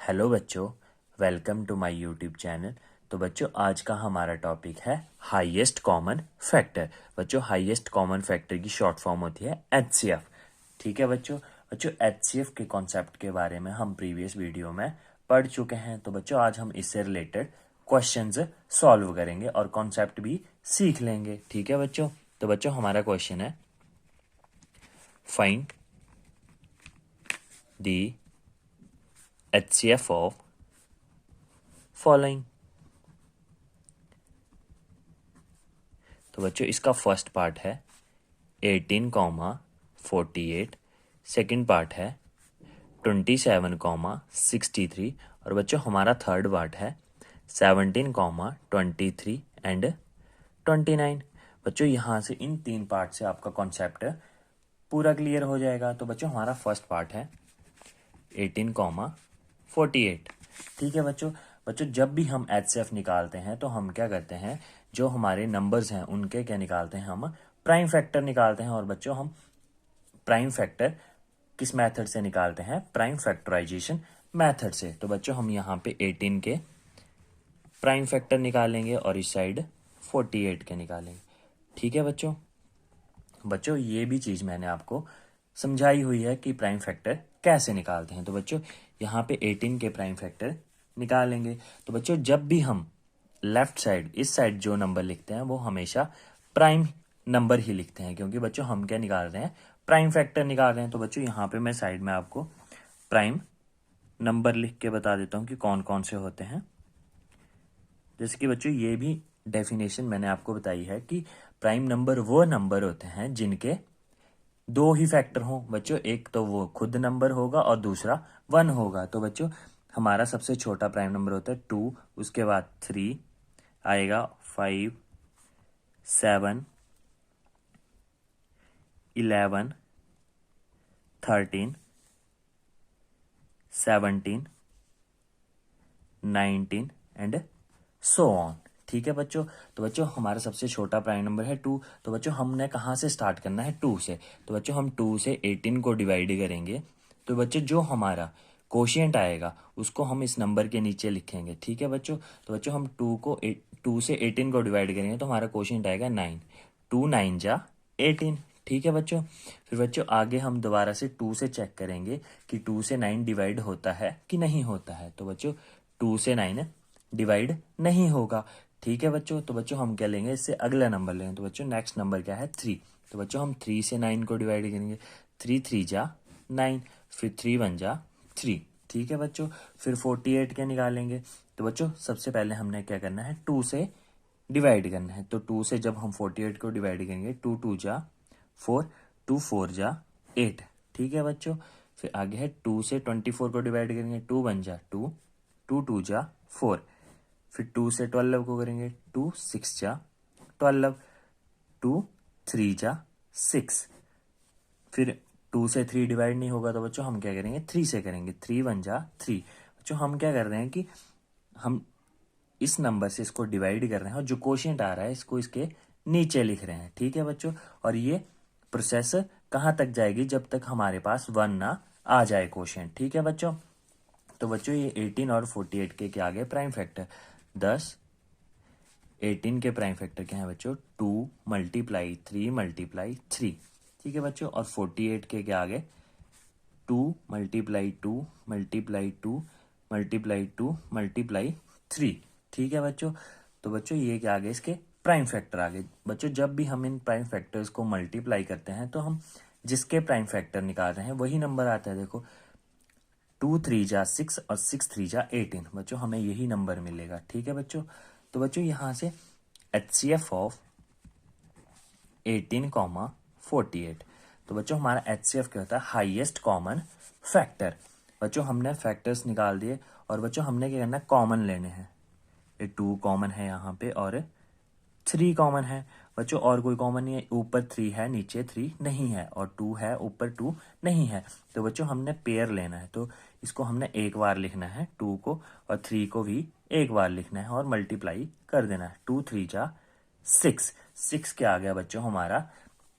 Hello बच्चों, welcome to my YouTube channel. तो बच्चों, आज का हमारा टॉपिक है हाईएस्ट कॉमन फैक्टर। बच्चों, हाईएस्ट कॉमन फैक्टर की शॉर्ट फॉर्म होती है एचसीएफ। ठीक है बच्चों। बच्चों, एचसीएफ के कॉन्सेप्ट के बारे में हम प्रीवियस वीडियो में पढ़ चुके हैं। तो बच्चों, आज हम इससे रिलेटेड क्वेश्चंस सॉल्व करेंगे और कॉन्सेप्ट भी सीख लेंगे। ठीक है बच्चों। तो बच्चों, हमारा क्वेश्चन है find the HCF of following। तो बच्चों, इसका फर्स्ट पार्ट है 18, 48। सेकेंड पार्ट है 27, 63। और बच्चों, हमारा थर्ड पार्ट है 17, 23 एंड 29। बच्चों, यहाँ से इन तीन पार्ट से आपका कॉन्सेप्ट पूरा क्लियर हो जाएगा। तो बच्चों, हमारा फर्स्ट पार्ट है 18, 48। ठीक है बच्चों। बच्चों, जब भी हम HCF निकालते हैं तो हम क्या करते हैं, जो हमारे नंबर्स हैं उनके क्या निकालते हैं, हम प्राइम फैक्टर निकालते हैं। और बच्चों, हम प्राइम फैक्टर किस मेथड से निकालते हैं? प्राइम फैक्टराइजेशन मेथड से। तो बच्चों, हम यहाँ पे 18 के प्राइम फैक्टर निकालेंगे और इस साइड 48 के निकालेंगे। ठीक है बच्चों। बच्चों, ये भी चीज़ मैंने आपको समझाई हुई है कि प्राइम फैक्टर कैसे निकालते हैं। तो बच्चों, यहाँ पे 18 के प्राइम फैक्टर निकालेंगे। तो बच्चों, जब भी हम लेफ्ट साइड इस साइड जो नंबर लिखते हैं वो हमेशा प्राइम नंबर ही लिखते हैं, क्योंकि बच्चों हम क्या निकाल रहे हैं? प्राइम फैक्टर निकाल रहे हैं। तो बच्चों, यहाँ पे मैं साइड में आपको प्राइम नंबर लिख के बता देता हूँ कि कौन कौन से होते हैं। जैसे कि बच्चों, ये भी डेफिनेशन मैंने आपको बताई है कि प्राइम नंबर वो नंबर होते हैं जिनके दो ही फैक्टर हों। बच्चों, एक तो वो खुद नंबर होगा और दूसरा 1 होगा। तो बच्चों, हमारा सबसे छोटा प्राइम नंबर होता है 2, उसके बाद 3 आएगा, 5, 7, 11, 13, 17, 19 एंड सो ऑन। ठीक है बच्चों। तो बच्चों, हमारा सबसे छोटा प्राइम नंबर है 2। तो बच्चों, हमने कहाँ से स्टार्ट करना है? 2 से। तो बच्चों, हम 2 से 18 को डिवाइड करेंगे। तो बच्चों, जो हमारा कोशिएंट आएगा उसको हम इस नंबर के नीचे लिखेंगे। ठीक है बच्चों। तो बच्चों, हम 2 से 18 को डिवाइड करेंगे तो हमारा कोशिएंट आएगा 9। 2 9 जा 18। ठीक है बच्चों। फिर बच्चों, आगे हम दोबारा से 2 से चेक करेंगे कि 2 से 9 डिवाइड होता है कि नहीं होता है। तो बच्चों, 2 से 9 डिवाइड नहीं होगा। ठीक है बच्चों। तो बच्चों, हम क्या लेंगे? इससे अगला नंबर लेंगे। तो बच्चों, नेक्स्ट नंबर क्या है? 3। तो बच्चों, हम 3 से 9 को डिवाइड करेंगे। 3 3 जा 9, फिर 3 1 जा 3। ठीक है बच्चों। फिर 48 के निकालेंगे। तो बच्चों, सबसे पहले हमने क्या करना है? 2 से डिवाइड करना है। तो 2 से जब हम 48 को डिवाइड करेंगे, 2 2 जा 4, 2 4 जा 8। ठीक है बच्चों। फिर आगे है 2 से 24 को डिवाइड करेंगे, 2 1 जा 2, 2 2 जा 4। फिर 2 से 12 को करेंगे, 2 6 जा 12, 2 3 जा 6। फिर 2 से 3 डिवाइड नहीं होगा तो बच्चों हम क्या करेंगे? 3 से करेंगे, 3 1 जा 3। बच्चों, हम क्या कर रहे हैं कि हम इस नंबर से इसको डिवाइड कर रहे हैं और जो कोशिएंट आ रहा है इसको इसके नीचे लिख रहे हैं। ठीक है बच्चों। और ये प्रोसेस कहाँ तक जाएगी? जब तक हमारे पास 1 ना आ जाए कोशिएंट। ठीक है बच्चों। तो बच्चों, ये 18 और 48 के क्या आ गए? Prime factor. 10 18 के प्राइम फैक्टर क्या है बच्चों? 2 मल्टीप्लाई 3 मल्टीप्लाई 3। ठीक है बच्चों। और 48 के क्या आ गए? 2 मल्टीप्लाई 2 मल्टीप्लाई 2 मल्टीप्लाई 2 मल्टीप्लाई 3। ठीक है बच्चों। तो बच्चों, ये क्या आ गए? इसके प्राइम फैक्टर आ गए। बच्चों, जब भी हम इन प्राइम फैक्टर्स को मल्टीप्लाई करते हैं तो हम जिसके प्राइम फैक्टर निकाल रहे हैं वही नंबर आता है। देखो, 2 3 जा 6 और 6 3 जा 18। बच्चों, हमें यही नंबर मिलेगा। ठीक है बच्चों। तो बच्चों, यहाँ से HCF ऑफ 18, 48। तो बच्चों, हमारा HCF क्या होता है? Highest common factor. बच्चों, हमने फैक्टर्स निकाल दिए और बच्चों हमने क्या करना है? कॉमन लेने हैं। ये 2 कॉमन है यहाँ पे और 3 कॉमन है। बच्चों, और कोई कॉमन नहीं है। ऊपर 3 है, नीचे 3 नहीं है, और 2 है, ऊपर 2 नहीं है। तो बच्चों, हमने पेयर लेना है। तो इसको हमने एक बार लिखना है 2 को, और 3 को भी एक बार लिखना है और मल्टीप्लाई कर देना है। 2 3 जा 6। 6 क्या आ गया बच्चों? हमारा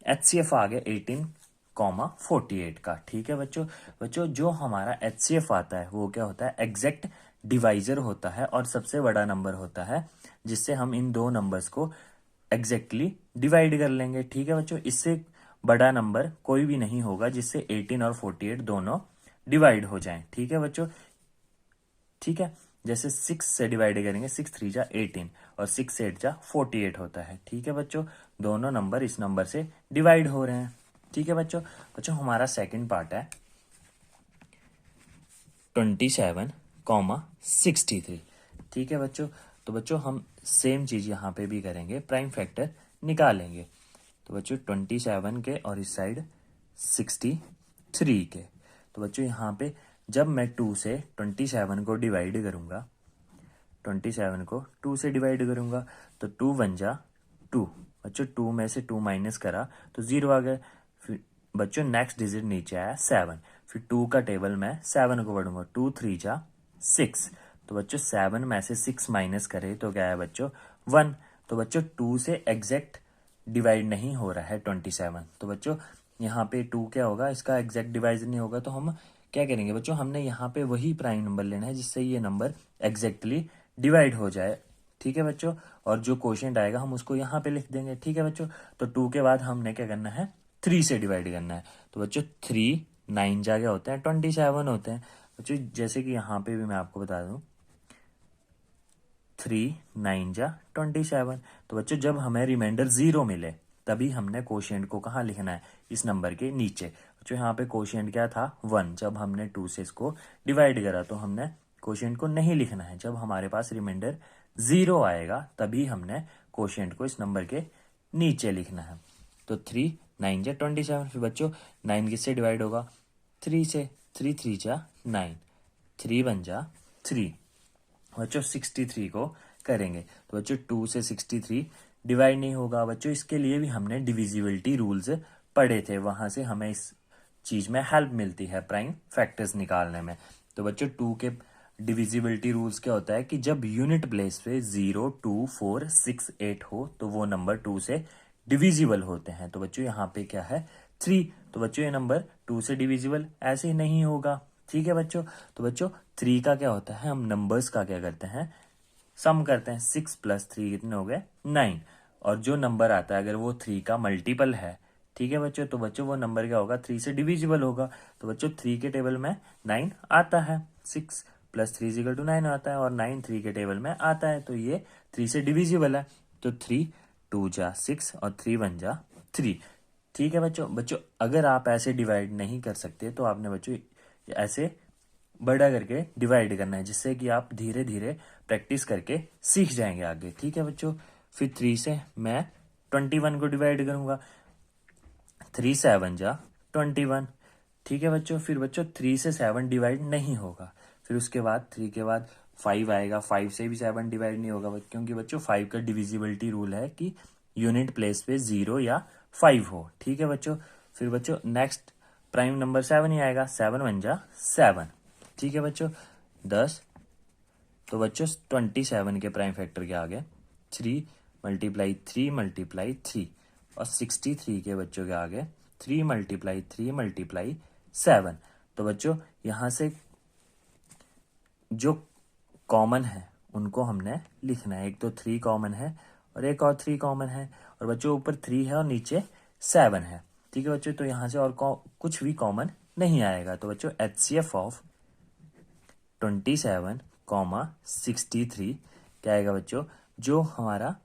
HCF आ गया 18, 48 का। ठीक है बच्चों। बच्चों जो हमारा HCF आता है वो क्या होता है, एग्जैक्ट डिवाइजर होता है और सबसे बड़ा नंबर होता है जिससे हम इन दो नंबर्स को एग्जैक्टली डिवाइड कर लेंगे। ठीक है बच्चों, इससे बड़ा नंबर कोई भी नहीं होगा जिससे 18 और 48 दोनों डिवाइड हो जाएं। ठीक है बच्चों। ठीक है, जैसे 6 से डिवाइड करेंगे, 6 3 जा 18 और 6 8 जा 48 होता है। ठीक है बच्चों, दोनों नंबर इस नंबर से डिवाइड हो रहे हैं। ठीक है बच्चों। बच्चों हमारा सेकंड पार्ट है 27,63। ठीक है बच्चों, तो बच्चों हम सेम चीज यहाँ पे भी करेंगे, प्राइम फैक्टर निकालेंगे। तो बच्चों 27 के और इस साइड 63 के। तो बच्चों यहाँ पे जब मैं 2 से 27 को डिवाइड करूंगा, 27 को 2 से डिवाइड करूंगा तो 2 1 जा 2। बच्चों 2 में से 2 माइनस करा तो 0 आ गया। फिर बच्चों नेक्स्ट डिजिट नीचे आया 7, फिर 2 का टेबल मैं 7 को पढ़ूंगा, 2 3 जा 6। तो बच्चों 7 में से 6 माइनस करे तो क्या है बच्चों 1। तो बच्चों 2 से एग्जैक्ट डिवाइड नहीं हो रहा है 27। तो बच्चों यहाँ पे 2 क्या होगा, इसका एग्जैक्ट डिवाइड नहीं होगा। तो हम क्या करेंगे बच्चों, हमने यहाँ पे वही प्राइम नंबर लेना है जिससे ये नंबर एग्जैक्टली डिवाइड हो जाए। ठीक है बच्चों, और जो क्वोशिएंट आएगा हम उसको यहाँ पे लिख देंगे। ठीक है बच्चों, तो 2 के बाद हमने क्या करना है, 3 से डिवाइड करना है। तो बच्चों 3 9 जाके होते हैं 27 होते हैं। बच्चों जैसे कि यहाँ पे भी मैं आपको बता दूं 3 9 जा 27। तो बच्चों जब हमें रिमाइंडर 0 मिले तभी हमने कोशिएंट को कहाँ लिखना है, इस नंबर के नीचे। बच्चों यहाँ पे कोशिएंट क्या था 1, जब हमने 2 से इसको डिवाइड करा तो हमने कोशिएंट को नहीं लिखना है। जब हमारे पास रिमाइंडर 0 आएगा तभी हमने कोशिएंट को इस नंबर के नीचे लिखना है। तो 3 9 जा 27। फिर बच्चों 9 किससे डिवाइड होगा, 3 से, 3 3 जा 9, 3 1 जा 3। बच्चों 63 को करेंगे तो बच्चों 2 से 63 डिवाइड नहीं होगा। बच्चों इसके लिए भी हमने डिविजिबिलिटी रूल्स पढ़े थे, वहां से हमें इस चीज में हेल्प मिलती है प्राइम फैक्टर्स निकालने में। तो बच्चों 2 के डिविजिबिलिटी रूल्स क्या होता है कि जब यूनिट प्लेस पे 0 2 4 6 8 हो तो वो नंबर 2 से डिविजिबल होते हैं। तो बच्चों यहाँ पे क्या है 3। तो बच्चों ये नंबर 2 से डिविजिबल ऐसे ही नहीं होगा। ठीक है बच्चों, तो बच्चों 3 का क्या होता है, हम नंबर्स का क्या करते हैं, सम करते हैं। 6 + 3 कितने हो गए 9। और जो नंबर आता है अगर वो 3 का मल्टीपल है, ठीक है बच्चों, तो बच्चों वो नंबर क्या होगा 3 से डिविजिबल होगा। तो बच्चों 3 के टेबल में 9 आता है, 6 + 3 = 9 आता है और 9 3 के टेबल में आता है, तो ये 3 से डिविजिबल है। तो 3 2 जा 6 और 3 1 जा 3। ठीक है बच्चों। बच्चों अगर आप ऐसे डिवाइड नहीं कर सकते तो आपने बच्चों ऐसे बड़ा करके डिवाइड करना है, जिससे कि आप धीरे धीरे प्रैक्टिस करके सीख जाएंगे आगे। ठीक है बच्चों। फिर 3 से मैं 21 को डिवाइड करूंगा, 3 7 जा 21। ठीक है बच्चों। फिर बच्चों 3 से 7 डिवाइड नहीं होगा। फिर उसके बाद 3 के बाद 5 आएगा, 5 से भी 7 डिवाइड नहीं होगा क्योंकि बच्चों 5 का डिविजिबिलिटी रूल है कि यूनिट प्लेस पे 0 या 5 हो। ठीक है बच्चों। फिर बच्चों नेक्स्ट प्राइम नंबर 7 ही आएगा, 7 1 जा 7। ठीक है बच्चों 10। तो बच्चों 27 के प्राइम फैक्टर के आगे 3 × 3 × 3 और 63 के बच्चों के आगे 3 × 3 × 7। तो बच्चों यहाँ से जो कॉमन है उनको हमने लिखना है। एक तो 3 कॉमन है और एक और 3 कॉमन है, और बच्चों ऊपर 3 है और नीचे 7 है। ठीक है बच्चों, तो यहाँ से और कुछ भी कॉमन नहीं आएगा। तो बच्चों HCF ऑफ 27, 63 क्या आएगा बच्चों, जो हमारा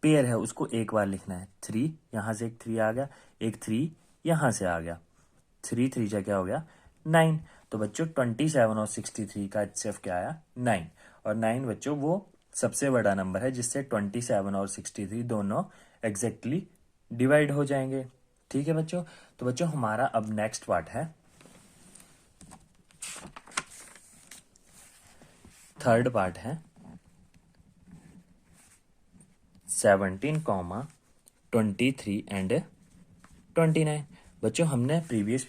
पेयर है उसको एक बार लिखना है। 3 यहाँ से एक 3 आ गया, एक 3 यहाँ से आ गया, 3 3 जा क्या हो गया 9। तो बच्चों 27 और 63 का HCF क्या आया 9। और 9 बच्चों वो सबसे बड़ा नंबर है जिससे 27 और 63 दोनों एग्जैक्टली डिवाइड हो जाएंगे। ठीक है बच्चों। तो बच्चों हमारा अब नेक्स्ट पार्ट है थर्ड पार्ट है 17, 23 एंड 29। बच्चों हमने प्रीवियस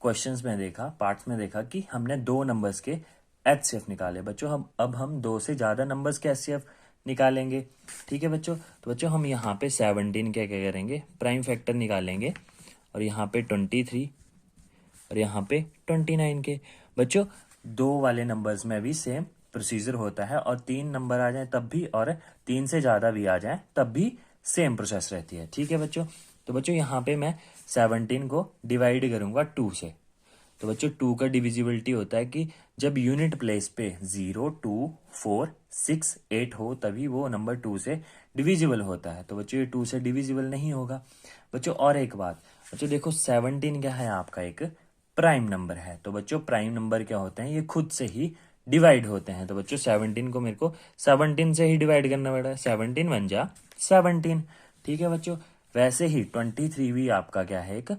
क्वेश्चंस में देखा, पार्ट्स में देखा कि हमने 2 नंबर्स के HCF निकाले। बच्चों अब हम 2 से ज्यादा नंबर्स के HCF निकालेंगे। ठीक है बच्चों। तो बच्चों हम यहाँ पे 17 क्या क्या करेंगे, प्राइम फैक्टर निकालेंगे और यहाँ पे 23 और यहाँ पे 29 के। बच्चों 2 वाले नंबर्स में भी सेम प्रोसीजर होता है, और 3 नंबर आ जाए तब भी, और 3 से ज़्यादा भी आ जाए तब भी सेम प्रोसेस रहती है। ठीक है बच्चों। तो बच्चों यहाँ पे मैं 17 को डिवाइड करूँगा 2 से। तो बच्चों 2 का डिविजिबिलिटी होता है कि जब यूनिट प्लेस पे 0, 2, 4, 6, 8 हो तभी वो नंबर 2 से डिविजिबल होता है। तो बच्चों ये 2 से डिविजिबल नहीं होगा। बच्चों और एक बात, बच्चों देखो 17 क्या है, आपका एक प्राइम नंबर है। तो बच्चों प्राइम नंबर क्या होते हैं, ये खुद से ही डिवाइड होते हैं। तो बच्चों 17 को मेरे को 17 से ही डिवाइड करना पड़ा है। 17 बन जा 17। ठीक है बच्चों। वैसे ही 23 भी आपका क्या है, एक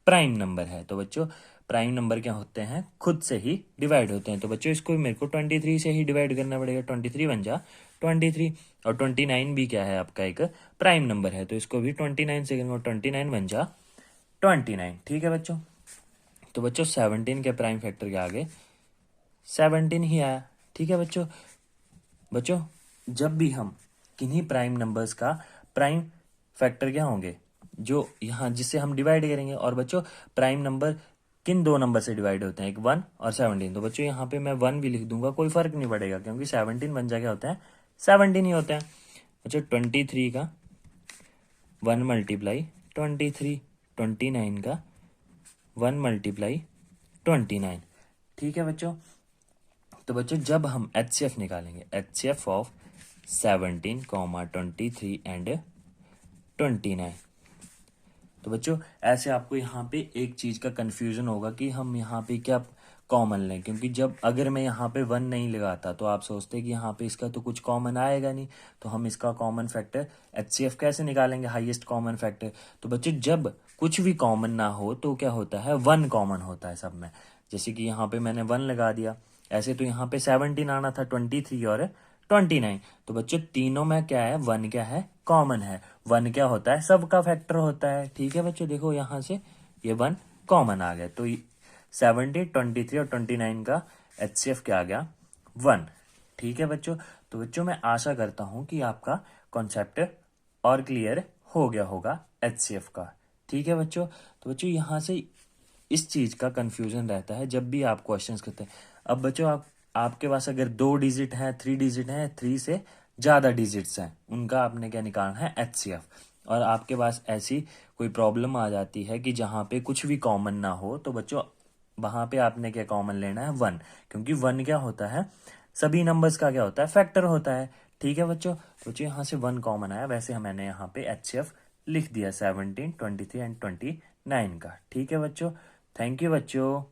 प्राइम नंबर है। तो बच्चों प्राइम नंबर क्या होते हैं, खुद से ही डिवाइड होते हैं। तो बच्चों इसको भी मेरे को 23 से ही डिवाइड करना पड़ेगा। 23 बन जा 23। और 29 भी क्या है, आपका एक प्राइम नंबर है। तो इसको भी 29 से करूँगा। 29 बन जा 29। ठीक है बच्चों। तो बच्चों 17 के प्राइम फैक्टर के आगे 17 ही आया। ठीक है बच्चों। बच्चों जब भी हम किन्हीं प्राइम नंबर्स का प्राइम फैक्टर क्या होंगे, जो यहाँ जिससे हम डिवाइड करेंगे। और बच्चों प्राइम नंबर किन 2 नंबर से डिवाइड होते हैं, एक 1 और 17। तो बच्चों यहाँ पे मैं 1 भी लिख दूंगा, कोई फर्क नहीं पड़ेगा, क्योंकि 17 बन जा क्या होता है, 17 ही होता है। बच्चों 23 का 1 मल्टीप्लाई 23, 29 का 1 मल्टीप्लाई 29। ठीक है बच्चों। तो बच्चों जब हम HCF निकालेंगे, HCF ऑफ 17, 23 एंड 29। तो बच्चों ऐसे आपको यहाँ पे एक चीज़ का कंफ्यूजन होगा कि हम यहाँ पे क्या कॉमन लें, क्योंकि जब अगर मैं यहाँ पे 1 नहीं लगाता तो आप सोचते कि यहाँ पे इसका तो कुछ कॉमन आएगा नहीं, तो हम इसका कॉमन फैक्टर HCF कैसे निकालेंगे, हाईएस्ट कॉमन फैक्टर। तो बच्चों जब कुछ भी कॉमन ना हो तो क्या होता है, 1 कॉमन होता है सब में। जैसे कि यहाँ पे मैंने 1 लगा दिया, ऐसे तो यहाँ पे 17 आना था, 23 और 29। तो बच्चों तीनों में क्या है, 1 क्या है, कॉमन है। 1 क्या होता है, सबका फैक्टर होता है। ठीक है बच्चों। देखो यहाँ से ये 1 कॉमन आ गया। तो 17, 23 और 29 का HCF क्या आ गया, 1। ठीक है बच्चों। तो बच्चों मैं आशा करता हूँ कि आपका कॉन्सेप्ट और क्लियर हो गया होगा HCF का। ठीक है बच्चों। तो बच्चों यहाँ से इस चीज़ का कंफ्यूजन रहता है जब भी आप क्वेश्चंस करते हैं। अब बच्चों आपके पास अगर 2 डिजिट है, 3 डिजिट है, 3 से ज़्यादा डिजिट्स हैं, उनका आपने क्या निकालना है, HCF। और आपके पास ऐसी कोई प्रॉब्लम आ जाती है कि जहाँ पे कुछ भी कॉमन ना हो, तो बच्चों वहाँ पे आपने क्या कॉमन लेना है, 1। क्योंकि 1 क्या होता है, सभी नंबर्स का क्या होता है, फैक्टर होता है। ठीक है बच्चों। तो बच्चों यहाँ से 1 कॉमन आया, वैसे मैंने यहाँ पे HCF लिख दिया 17, 23 एंड 29 का। ठीक है बच्चों। थैंक यू बच्चों।